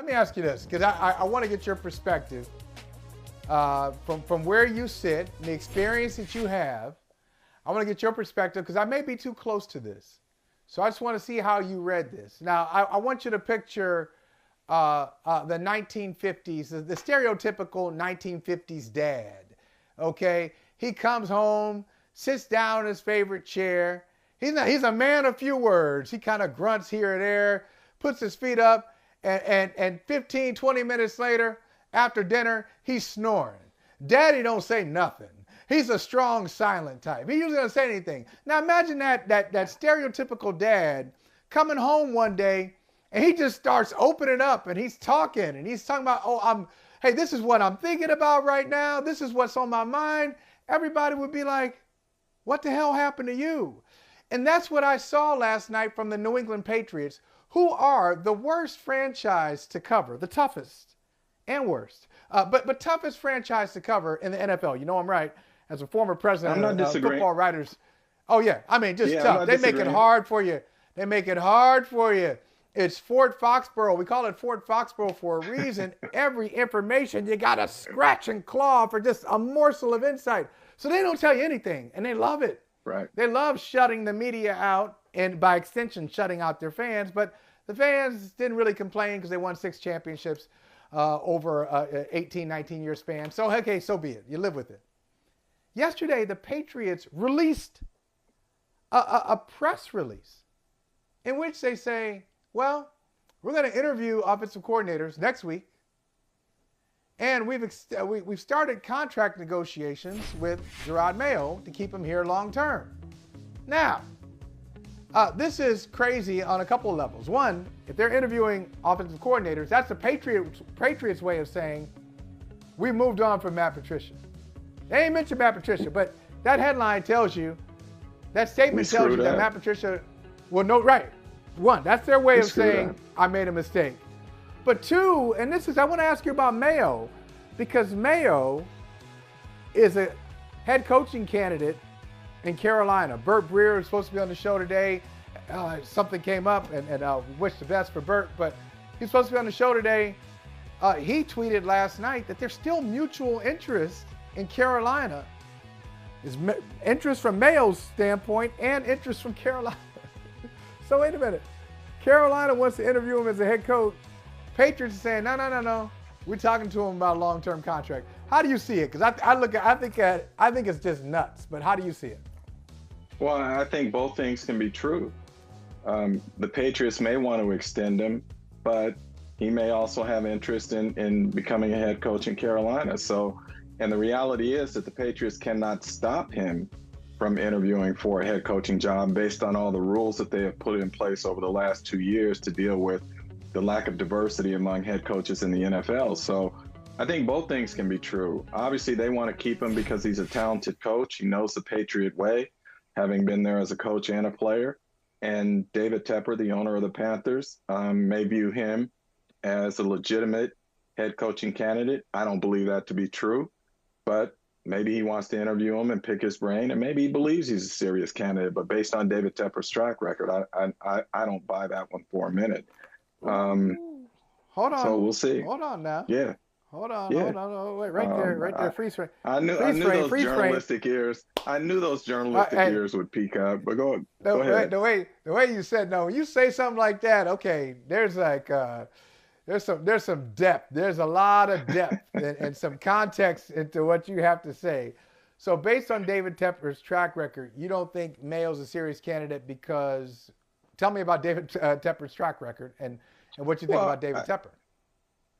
Let me ask you this, because I want to get your perspective from where you sit and the experience that you have. I want to get your perspective because I may be too close to this. So I just want to see how you read this. Now, I want you to picture the 1950s, the stereotypical 1950s dad, okay? He comes home, sits down in his favorite chair. He's a man of few words. He kind of grunts here and there, puts his feet up, and 15, 20 minutes later, after dinner, he's snoring. Daddy don't say nothing. He's a strong, silent type. He usually doesn't say anything. Now imagine that stereotypical dad coming home one day and he just starts opening up and he's talking about, hey, this is what I'm thinking about right now. This is what's on my mind. Everybody would be like, what the hell happened to you? And that's what I saw last night from the New England Patriots, who are the worst franchise to cover, the toughest and worst, but toughest franchise to cover in the NFL. You know I'm right. As a former president of Football Writers. Oh, yeah. I mean, just tough. They make it hard for you. They make it hard for you. It's Fort Foxborough. We call it Fort Foxborough for a reason. Every information, you got to scratch and claw for just a morsel of insight. So they don't tell you anything, and they love it. Right. They love shutting the media out and, by extension, shutting out their fans. But the fans didn't really complain because they won 6 championships over an 18, 19-year span. So, okay, so be it. You live with it. Yesterday, the Patriots released a press release in which they say, well, we're going to interview offensive coordinators next week, and we've started contract negotiations with Jerod Mayo to keep him here long term. Now, this is crazy on a couple of levels. One, if they're interviewing offensive coordinators, that's the Patriots' way of saying we moved on from Matt Patricia. They ain't mentioned Matt Patricia, but that headline tells you, that statement tells you that Matt Patricia, well, no, right. One, that's their way of saying I made a mistake. But two, and I want to ask you about Mayo, because Mayo is a head coaching candidate in Carolina. Burt Breer is supposed to be on the show today. Something came up, and I wish the best for Burt, but he's supposed to be on the show today. He tweeted last night that there's still mutual interest in Carolina. Is interest from Mayo's standpoint and interest from Carolina. So wait a minute. Carolina wants to interview him as a head coach. Patriots are saying, no. We're talking to him about a long-term contract. How do you see it? Because I think it's just nuts. But how do you see it? Well, I think both things can be true. The Patriots may want to extend him, but he may also have interest in becoming a head coach in Carolina. And the reality is that the Patriots cannot stop him from interviewing for a head coaching job based on all the rules that they have put in place over the last 2 years to deal with the lack of diversity among head coaches in the NFL. So I think both things can be true. Obviously, they want to keep him because he's a talented coach. He knows the Patriot way, having been there as a coach and a player. And David Tepper, the owner of the Panthers, may view him as a legitimate head coaching candidate. I don't believe that to be true. But maybe he wants to interview him and pick his brain, and maybe he believes he's a serious candidate. But based on David Tepper's track record, I don't buy that one for a minute. Hold on. So we'll see. Hold on now. Yeah. Hold on. Wait, right there. Freeze frame. I knew those journalistic ears. I knew those journalistic ears would peak up. But go ahead. The way you said no, when you say something like that, okay, there's like there's some depth. There's a lot of depth and some context into what you have to say. So based on David Tepper's track record, you don't think Mayo's a serious candidate because – tell me about David Tepper's track record and what you think about David Tepper.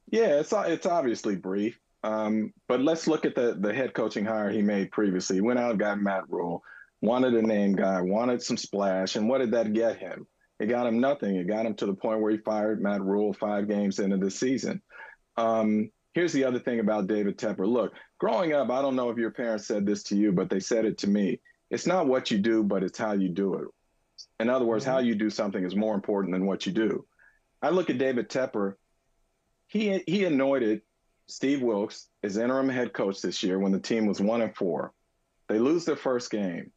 Yeah, it's obviously brief. But let's look at the head coaching hire he made previously. He went out and got Matt Rule, wanted a name guy, wanted some splash, and what did that get him? It got him nothing. It got him to the point where he fired Matt Rule 5 games into the season. Here's the other thing about David Tepper. Look, growing up, I don't know if your parents said this to you, but they said it to me. It's not what you do, but it's how you do it. In other words, how you do something is more important than what you do. I look at David Tepper. He anointed Steve Wilks as interim head coach this year when the team was 1-4. They lose their first game.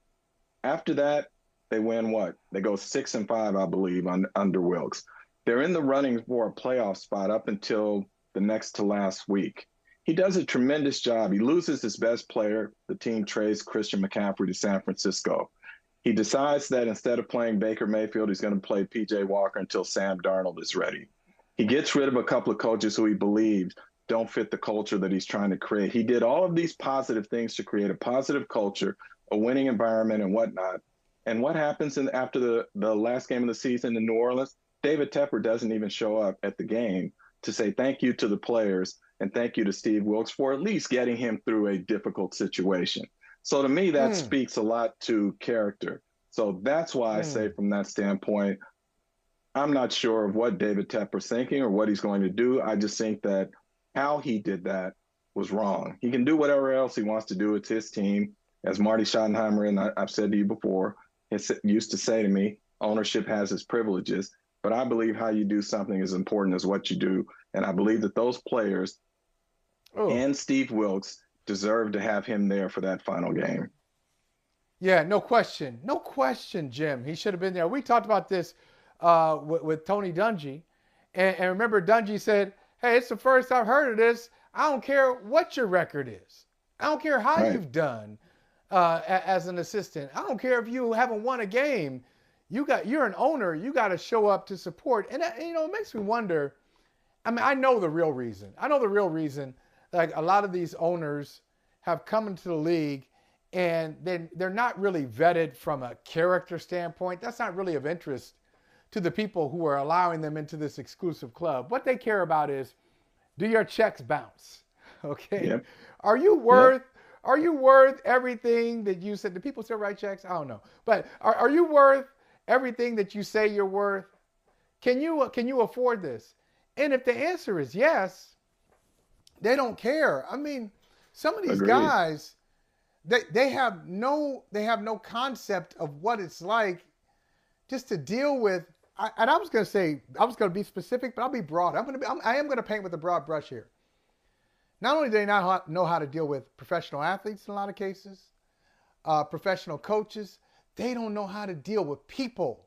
After that, they win what? They go 6-5, I believe, under Wilks. They're in the running for a playoff spot up until the next to last week. He does a tremendous job. He loses his best player. The team trades Christian McCaffrey to San Francisco. He decides that instead of playing Baker Mayfield, he's going to play P.J. Walker until Sam Darnold is ready. He gets rid of a couple of coaches who he believes don't fit the culture that he's trying to create. He did all of these positive things to create a positive culture, a winning environment, and whatnot. And what happens after the last game of the season in New Orleans? David Tepper doesn't even show up at the game to say thank you to the players and thank you to Steve Wilks for at least getting him through a difficult situation. So to me, that speaks a lot to character. So that's why I say from that standpoint, I'm not sure of what David Tepper's thinking or what he's going to do. I just think that how he did that was wrong. He can do whatever else he wants to do. It's his team. As Marty Schottenheimer, and I've said to you before, used to say to me, ownership has its privileges. But I believe how you do something is important as what you do. And I believe that those players and Steve Wilks deserve to have him there for that final game. Yeah, no question. No question, Jim. He should have been there. We talked about this with Tony Dungy. And remember, Dungy said, hey, it's the first I've heard of this. I don't care what your record is. I don't care how you've done as an assistant. I don't care if you haven't won a game. You're an owner. You got to show up to support. And it makes me wonder. I mean, I know the real reason. Like a lot of these owners have come into the league and they're not really vetted from a character standpoint. That's not really of interest to the people who are allowing them into this exclusive club. What they care about is, do your checks bounce? Okay. Yep. Are you worth everything that you said? Do people still write checks? I don't know. But are you worth everything that you say you're worth? Can you afford this? And if the answer is yes, they don't care. I mean, some of these guys, they have no concept of what it's like just to deal with. And I was going to be specific, but I'll be broad. I am going to paint with a broad brush here. Not only do they not know how to deal with professional athletes in a lot of cases, professional coaches, they don't know how to deal with people.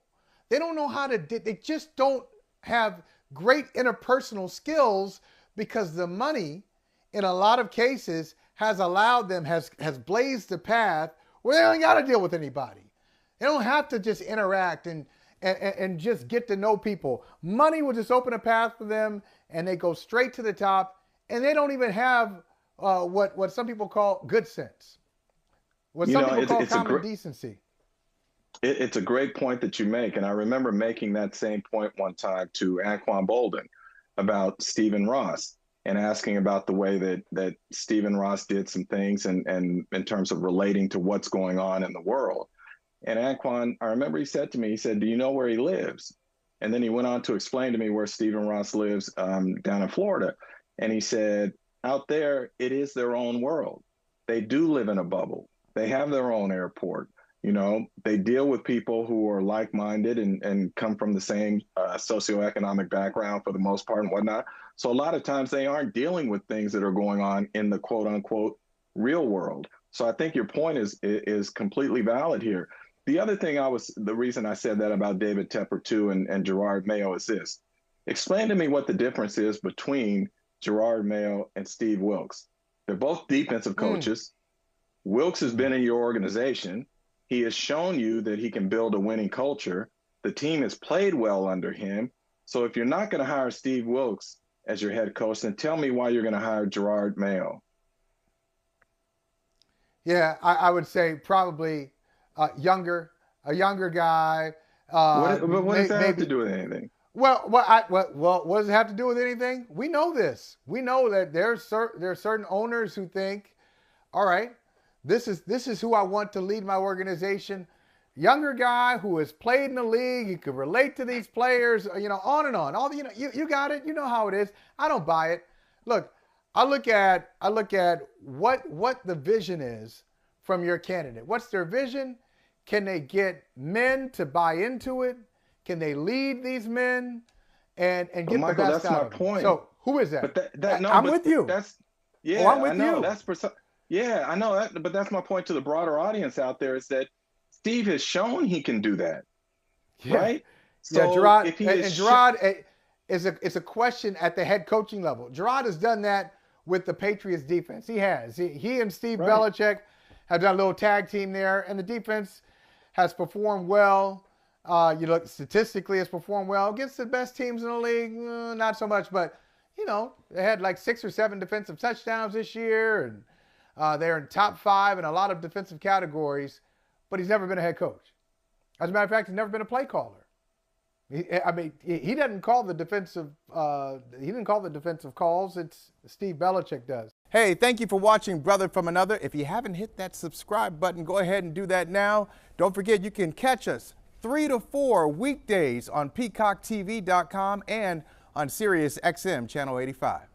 They don't know how to. They just don't have great interpersonal skills because the money, in a lot of cases, has allowed them, has blazed the path where they don't got to deal with anybody. They don't have to just interact and just get to know people. Money will just open a path for them, and they go straight to the top, and they don't even have what some people call good sense, what some people call common decency. It's a great point that you make, and I remember making that same point one time to Anquan Bolden about Stephen Ross and asking about the way that Stephen Ross did some things and in terms of relating to what's going on in the world. And Anquan, I remember he said to me, he said, do you know where he lives? And then he went on to explain to me where Stephen Ross lives down in Florida. And he said, out there, it is their own world. They do live in a bubble. They have their own airport. They deal with people who are like-minded and come from the same socioeconomic background for the most part and whatnot. So a lot of times they aren't dealing with things that are going on in the quote-unquote real world. So I think your point is completely valid here. The other thing the reason I said that about David Tepper too and Jerod Mayo is this. Explain to me what the difference is between Jerod Mayo and Steve Wilks. They're both defensive coaches. Wilks has been in your organization. He has shown you that he can build a winning culture. The team has played well under him. So if you're not going to hire Steve Wilks as your head coach, then tell me why you're going to hire Jerod Mayo. Yeah, I would say probably a younger guy. What does that have to do with anything? Well, what does it have to do with anything? We know this. We know that there are certain owners who think, all right, this is who I want to lead my organization. Younger guy who has played in the league, you can relate to these players, on and on. You got it. You know how it is. I don't buy it. Look, I look at what the vision is from your candidate. What's their vision? Can they get men to buy into it? Can they lead these men and get Michael, the best that's out my of them? point. So who is that? But I'm with you. I'm with you. I know that, but that's my point to the broader audience out there is that Steve has shown he can do that, right? So Jerod, it's a question at the head coaching level. Jerod has done that with the Patriots defense. He has. He and Steve Belichick have done a little tag team there, and the defense has performed well. You look statistically, has performed well against the best teams in the league. Not so much, but you know, they had like 6 or 7 defensive touchdowns this year, and they're in top 5 in a lot of defensive categories. But he's never been a head coach. As a matter of fact, he's never been a play caller. He doesn't call the defensive. He didn't call the defensive calls. It's Steve Belichick does. Hey, thank you for watching Brother from Another. If you haven't hit that subscribe button, go ahead and do that now. Don't forget, you can catch us 3 to 4 weekdays on PeacockTV.com and on Sirius XM Channel 85.